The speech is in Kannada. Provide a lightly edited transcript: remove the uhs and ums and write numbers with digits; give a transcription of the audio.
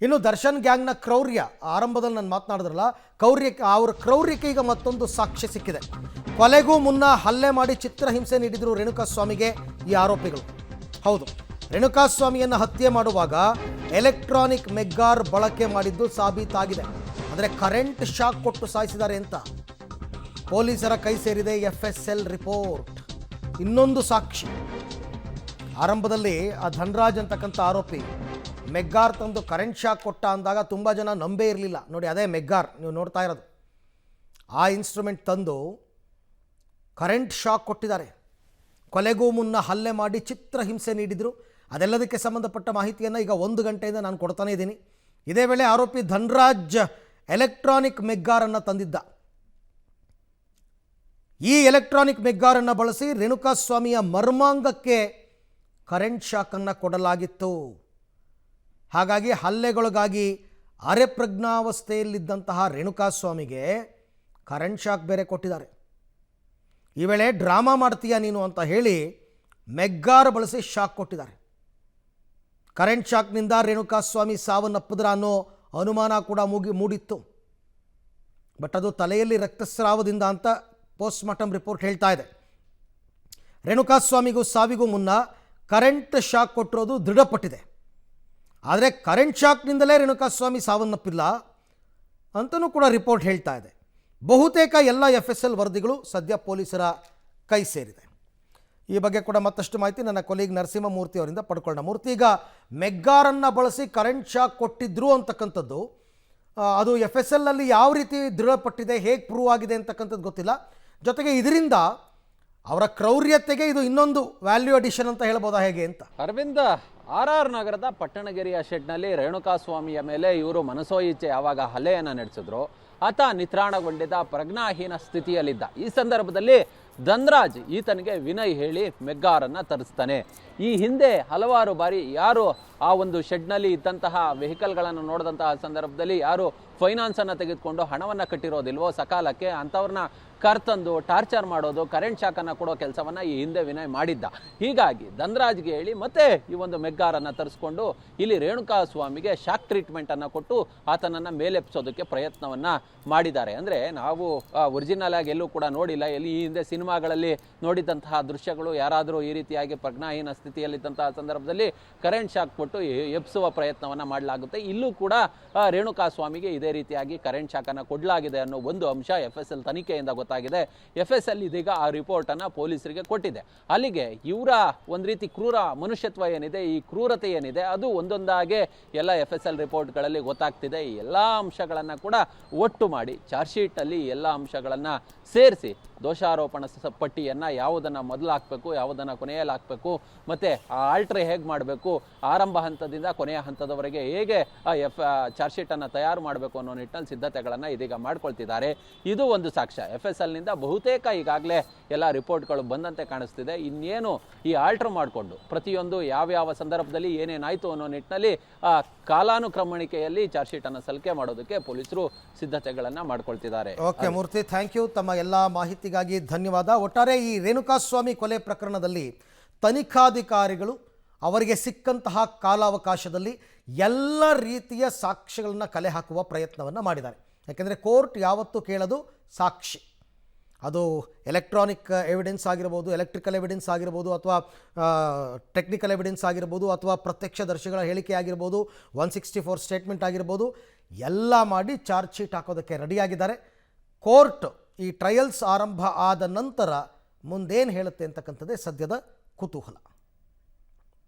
ಇನ್ನು ದರ್ಶನ್ ಗ್ಯಾಂಗ್ನ ಕ್ರೌರ್ಯ ಆರಂಭದಲ್ಲಿ ನಾನು ಮಾತನಾಡಿದ್ರಲ್ಲ, ಅವರ ಕ್ರೌರ್ಯಕ್ಕೆ ಈಗ ಮತ್ತೊಂದು ಸಾಕ್ಷ್ಯ ಸಿಕ್ಕಿದೆ. ಕೊಲೆಗೂ ಮುನ್ನ ಹಲ್ಲೆ ಮಾಡಿ ಚಿತ್ರಹಿಂಸೆ ನೀಡಿದರು ರೇಣುಕಾಸ್ವಾಮಿಗೆ ಈ ಆರೋಪಿಗಳು. ಹೌದು, ರೇಣುಕಾಸ್ವಾಮಿಯನ್ನು ಹತ್ಯೆ ಮಾಡುವಾಗ ಎಲೆಕ್ಟ್ರಾನಿಕ್ ಮೆಗ್ಗಾರ್ ಬಳಕೆ ಮಾಡಿದ್ದು ಸಾಬೀತಾಗಿದೆ. ಅಂದರೆ ಕರೆಂಟ್ ಶಾಕ್ ಕೊಟ್ಟು ಸಾಯಿಸಿದ್ದಾರೆ ಅಂತ ಪೊಲೀಸರ ಕೈ ಸೇರಿದೆ FSL ರಿಪೋರ್ಟ್. ಇನ್ನೊಂದು ಸಾಕ್ಷಿ, ಆರಂಭದಲ್ಲಿ ಆ ಧನರಾಜ್ ಅಂತಕ್ಕಂಥ ಆರೋಪಿ ಮೆಗ್ಗಾರ್ ತಂದು ಕರೆಂಟ್ ಶಾಕ್ ಕೊಟ್ಟ ಅಂದಾಗ ತುಂಬ ಜನ ನಂಬೇ ಇರಲಿಲ್ಲ. ನೋಡಿ, ಅದೇ ಮೆಗ್ಗಾರ್ ನೀವು ನೋಡ್ತಾ ಇರೋದು. ಆ ಇನ್ಸ್ಟ್ರೂಮೆಂಟ್ ತಂದು ಕರೆಂಟ್ ಶಾಕ್ ಕೊಟ್ಟಿದ್ದಾರೆ. ಕೊಲೆಗೂ ಮುನ್ನ ಹಲ್ಲೆ ಮಾಡಿ ಚಿತ್ರಹಿಂಸೆ ನೀಡಿದರು. ಅದೆಲ್ಲದಕ್ಕೆ ಸಂಬಂಧಪಟ್ಟ ಮಾಹಿತಿಯನ್ನು ಈಗ 1 ಗಂಟೆಯಿಂದ ನಾನು ಕೊಡ್ತಾನೇ ಇದ್ದೀನಿ. ಇದೇ ವೇಳೆ ಆರೋಪಿ ಧನರಾಜ್ ಎಲೆಕ್ಟ್ರಾನಿಕ್ ಮೆಗ್ಗಾರನ್ನು ತಂದಿದ್ದ. ಈ ಎಲೆಕ್ಟ್ರಾನಿಕ್ ಮೆಗ್ಗಾರನ್ನು ಬಳಸಿ ರೇಣುಕಾಸ್ವಾಮಿಯ ಮರ್ಮಾಂಗಕ್ಕೆ ಕರೆಂಟ್ ಶಾಕನ್ನು ಕೊಡಲಾಗಿತ್ತು. ಹಾಗಾಗಿ ಹಲ್ಲೆಗೊಳಗಾಗಿ ಅರೆಪ್ರಜ್ಞಾವಸ್ಥೆಯಲ್ಲಿದ್ದಂತಹ ರೇಣುಕಾಸ್ವಾಮಿಗೆ ಕರೆಂಟ್ ಶಾಕ್ ಬೇರೆ ಕೊಟ್ಟಿದ್ದಾರೆ. ಈ ವೇಳೆ ಡ್ರಾಮಾ ಮಾಡ್ತೀಯ ನೀನು ಅಂತ ಹೇಳಿ ಮೆಗ್ಗಾರ್ ಬಳಸಿ ಶಾಕ್ ಕೊಟ್ಟಿದ್ದಾರೆ. ಕರೆಂಟ್ ಶಾಕ್ನಿಂದ ರೇಣುಕಾಸ್ವಾಮಿ ಸಾವನ್ನಪ್ಪಿದ್ರ ಅನ್ನೋ ಅನುಮಾನ ಕೂಡ ಮೂಡಿತ್ತು. ಬಟ್ ಅದು ತಲೆಯಲ್ಲಿ ರಕ್ತಸ್ರಾವದಿಂದ ಅಂತ ಪೋಸ್ಟ್ಮಾರ್ಟಮ್ ರಿಪೋರ್ಟ್ ಹೇಳ್ತಾ ಇದೆ. ರೇಣುಕಾಸ್ವಾಮಿಗೂ ಸಾವಿಗೂ ಮುನ್ನ ಕರೆಂಟ್ ಶಾಕ್ ಕೊಟ್ಟಿರೋದು ದೃಢಪಟ್ಟಿದೆ. ಆದರೆ ಕರೆಂಟ್ ಶಾಕ್ನಿಂದಲೇ ರೇಣುಕಾಸ್ವಾಮಿ ಸಾವನ್ನಪ್ಪಿಲ್ಲ ಅಂತಲೂ ಕೂಡ ರಿಪೋರ್ಟ್ ಹೇಳ್ತಾ ಇದೆ. ಬಹುತೇಕ ಎಲ್ಲ FSL ವರದಿಗಳು ಸದ್ಯ ಪೊಲೀಸರ ಕೈ ಸೇರಿದೆ. ಈ ಬಗ್ಗೆ ಕೂಡ ಮತ್ತಷ್ಟು ಮಾಹಿತಿ ನನ್ನ ಕೊಲೀಗ್ ನರಸಿಂಹಮೂರ್ತಿ ಅವರಿಂದ ಪಡ್ಕೊಳ್ಳೋಣ. ಮೂರ್ತಿ, ಈಗ ಮೆಗ್ಗಾರನ್ನು ಬಳಸಿ ಕರೆಂಟ್ ಶಾಕ್ ಕೊಟ್ಟಿದ್ರು ಅಂತಕ್ಕಂಥದ್ದು ಅದು FSLನಲ್ಲಿ ಯಾವ ರೀತಿ ದೃಢಪಟ್ಟಿದೆ, ಹೇಗೆ ಪ್ರೂವ್ ಆಗಿದೆ ಅಂತಕ್ಕಂಥದ್ದು ಗೊತ್ತಿಲ್ಲ. ಜೊತೆಗೆ ಇದರಿಂದ ಅವರ ಕ್ರೌರ್ಯತೆಗೆ ಇದು ಇನ್ನೊಂದು ವ್ಯಾಲ್ಯೂ ಅಡಿಷನ್ ಅಂತ ಹೇಳ್ಬೋದಾ, ಹೇಗೆ ಅಂತ? ಅರವಿಂದ, RR ನಗರದ ಪಟ್ಟಣಗೆರೆಯ ಶೆಡ್ನಲ್ಲಿ ರೇಣುಕಾಸ್ವಾಮಿಯ ಮೇಲೆ ಇವರು ಮನಸೋ ಇಚ್ಛೆ ಯಾವಾಗ ಹಲ್ಲೆಯನ್ನು ನಡೆಸಿದ್ರು, ಆತ ನಿತ್ರಾಣಗೊಂಡಿದ್ದ ಪ್ರಜ್ಞಾಹೀನ ಸ್ಥಿತಿಯಲ್ಲಿದ್ದ. ಈ ಸಂದರ್ಭದಲ್ಲಿ ಧನರಾಜ್ ಈತನಿಗೆ ವಿನಯ್ ಹೇಳಿ ಮೆಗ್ಗಾರನ್ನು ತರಿಸ್ತಾನೆ. ಈ ಹಿಂದೆ ಹಲವಾರು ಬಾರಿ ಯಾರು ಆ ಒಂದು ಶೆಡ್ನಲ್ಲಿ ಇದ್ದಂತಹ ವೆಹಿಕಲ್ಗಳನ್ನು ನೋಡಿದಂತಹ ಸಂದರ್ಭದಲ್ಲಿ ಯಾರು ಫೈನಾನ್ಸನ್ನು ತೆಗೆದುಕೊಂಡು ಹಣವನ್ನು ಕಟ್ಟಿರೋದಿಲ್ವೋ ಸಕಾಲಕ್ಕೆ, ಅಂಥವ್ರನ್ನ ಕರ್ತಂದು ಟಾರ್ಚರ್ ಮಾಡೋದು, ಕರೆಂಟ್ ಶಾಕನ್ನು ಕೊಡೋ ಕೆಲಸವನ್ನು ಈ ಹಿಂದೆ ವಿನಯ್ ಮಾಡಿದ್ದ. ಹೀಗಾಗಿ ಧನರಾಜ್ಗೆ ಹೇಳಿ ಮತ್ತೆ ಈ ಒಂದು ಮೆಗ್ಗಾರನ್ನು ತರಿಸ್ಕೊಂಡು ಇಲ್ಲಿ ರೇಣುಕಾಸ್ವಾಮಿಗೆ ಶಾಕ್ ಟ್ರೀಟ್ಮೆಂಟನ್ನು ಕೊಟ್ಟು ಆತನನ್ನು ಮೇಲೆಪ್ಸೋದಕ್ಕೆ ಪ್ರಯತ್ನವನ್ನು ಮಾಡಿದ್ದಾರೆ. ಅಂದರೆ ನಾವು ಒರಿಜಿನಲ್ ಆಗಿ ಎಲ್ಲೂ ಕೂಡ ನೋಡಿಲ್ಲ, ಎಲ್ಲಿ ಈ ಹಿಂದೆ ಸಿನಿಮಾಗಳಲ್ಲಿ ನೋಡಿದಂತಹ ದೃಶ್ಯಗಳು, ಯಾರಾದರೂ ಈ ರೀತಿಯಾಗಿ ಪ್ರಜ್ಞಾಹೀನ ಸ್ಥಿತಿಯಲ್ಲಿದ್ದಂತಹ ಸಂದರ್ಭದಲ್ಲಿ ಕರೆಂಟ್ ಶಾಕ್ ಕೊಟ್ಟು ಎಬ್ಸುವ ಪ್ರಯತ್ನವನ್ನು ಮಾಡಲಾಗುತ್ತೆ. ಇಲ್ಲೂ ಕೂಡ ರೇಣುಕಾಸ್ವಾಮಿಗೆ ಇದೇ ರೀತಿಯಾಗಿ ಕರೆಂಟ್ ಶಾಕನ್ನು ಕೊಡಲಾಗಿದೆ ಅನ್ನೋ ಒಂದು ಅಂಶ FSL ತನಿಖೆಯಿಂದ ಗೊತ್ತಾಗಿದೆ. FSL ಇದೀಗ ಆ ರಿಪೋರ್ಟನ್ನು ಪೊಲೀಸರಿಗೆ ಕೊಟ್ಟಿದೆ. ಅಲ್ಲಿಗೆ ಇವರ ಒಂದು ರೀತಿ ಕ್ರೂರ ಮನುಷ್ಯತ್ವ ಏನಿದೆ, ಈ ಕ್ರೂರತೆ ಏನಿದೆ, ಅದು ಒಂದೊಂದಾಗೆ ಎಲ್ಲ FSL ರಿಪೋರ್ಟ್ಗಳಲ್ಲಿ ಗೊತ್ತಾಗ್ತಿದೆ. ಈ ಎಲ್ಲ ಅಂಶಗಳನ್ನು ಕೂಡ ಒಟ್ಟು ಮಾಡಿ ಚಾರ್ಜ್ ಶೀಟಲ್ಲಿ ಎಲ್ಲ ಅಂಶಗಳನ್ನು ಸೇರಿಸಿ ದೋಷಾರೋಪಣ ಪಟ್ಟಿಯನ್ನು ಯಾವುದನ್ನು ಮೊದಲು ಹಾಕಬೇಕು, ಯಾವುದನ್ನು ಕೊನೆಯಲ್ಲಿ ಹಾಕಬೇಕು, ಮತ್ತು ಆ ಆಲ್ಟ್ರೆ ಹೇಗೆ ಮಾಡಬೇಕು, ಆರಂಭ ಹಂತದಿಂದ ಕೊನೆಯ ಹಂತದವರೆಗೆ ಹೇಗೆ ಚಾರ್ಜ್ ಶೀಟನ್ನು ತಯಾರು ಮಾಡಬೇಕು ಅನ್ನೋ ನಿಟ್ಟಿನಲ್ಲಿ ಸಿದ್ಧತೆಗಳನ್ನು ಇದೀಗ ಮಾಡ್ಕೊಳ್ತಿದ್ದಾರೆ. ಇದು ಒಂದು ಸಾಕ್ಷ್ಯ. FSLನಿಂದ ಬಹುತೇಕ ಈಗಾಗಲೇ ಎಲ್ಲ ರಿಪೋರ್ಟ್ಗಳು ಬಂದಂತೆ ಕಾಣಿಸ್ತಿದೆ. ಇನ್ನೇನು ಈ ಆಲ್ಟ್ರ್ ಮಾಡಿಕೊಂಡು ಪ್ರತಿಯೊಂದು ಯಾವ್ಯಾವ ಸಂದರ್ಭದಲ್ಲಿ ಏನೇನಾಯಿತು ಅನ್ನೋ ನಿಟ್ಟಿನಲ್ಲಿ ಕಾಲಾನುಕ್ರಮಣಿಕೆಯಲ್ಲಿ ಚಾರ್ಜ್ ಶೀಟನ್ನು ಸಲ್ಲಿಕೆ ಮಾಡೋದಕ್ಕೆ ಪೊಲೀಸರು ಸಿದ್ಧತೆಗಳನ್ನು ಮಾಡ್ಕೊಳ್ತಿದ್ದಾರೆ. Okay Murthy, thank you. ತಮ್ಮ ಎಲ್ಲ ಮಾಹಿತಿಗಾಗಿ ಧನ್ಯವಾದ. ಒಟ್ಟಾರೆ ಈ ರೇಣುಕಾಸ್ವಾಮಿ ಕೊಲೆ ಪ್ರಕರಣದಲ್ಲಿ ತನಿಖಾಧಿಕಾರಿಗಳು ಅವರಿಗೆ ಸಿಕ್ಕಂತಹ ಕಾಲಾವಕಾಶದಲ್ಲಿ ಎಲ್ಲ ರೀತಿಯ ಸಾಕ್ಷ್ಯಗಳನ್ನು ಕಲೆ ಹಾಕುವ ಪ್ರಯತ್ನವನ್ನು ಮಾಡಿದ್ದಾರೆ. ಯಾಕೆಂದರೆ ಕೋರ್ಟ್ ಯಾವತ್ತೂ ಕೇಳೋದು ಸಾಕ್ಷಿ. ಅದು ಎಲೆಕ್ಟ್ರಾನಿಕ್ ಎವಿಡೆನ್ಸ್ ಆಗಿರ್ಬೋದು, ಎಲೆಕ್ಟ್ರಿಕಲ್ ಎವಿಡೆನ್ಸ್ ಆಗಿರ್ಬೋದು, ಅಥವಾ ಟೆಕ್ನಿಕಲ್ ಎವಿಡೆನ್ಸ್ ಆಗಿರ್ಬೋದು, ಅಥವಾ ಪ್ರತ್ಯಕ್ಷದರ್ಶಿಗಳ ಹೇಳಿಕೆ ಆಗಿರ್ಬೋದು, 164 ಸ್ಟೇಟ್ಮೆಂಟ್ ಆಗಿರ್ಬೋದು, ಎಲ್ಲ ಮಾಡಿ ಚಾರ್ಜ್ ಶೀಟ್ ಹಾಕೋದಕ್ಕೆ ರೆಡಿಯಾಗಿದ್ದಾರೆ. ಕೋರ್ಟ್ ಈ ಟ್ರಯಲ್ಸ್ ಆರಂಭ ಆದ ನಂತರ ಮುಂದೇನು ಹೇಳುತ್ತೆ ಅಂತಕ್ಕಂಥದ್ದೇ ಸದ್ಯದ ಕುತೂಹಲ.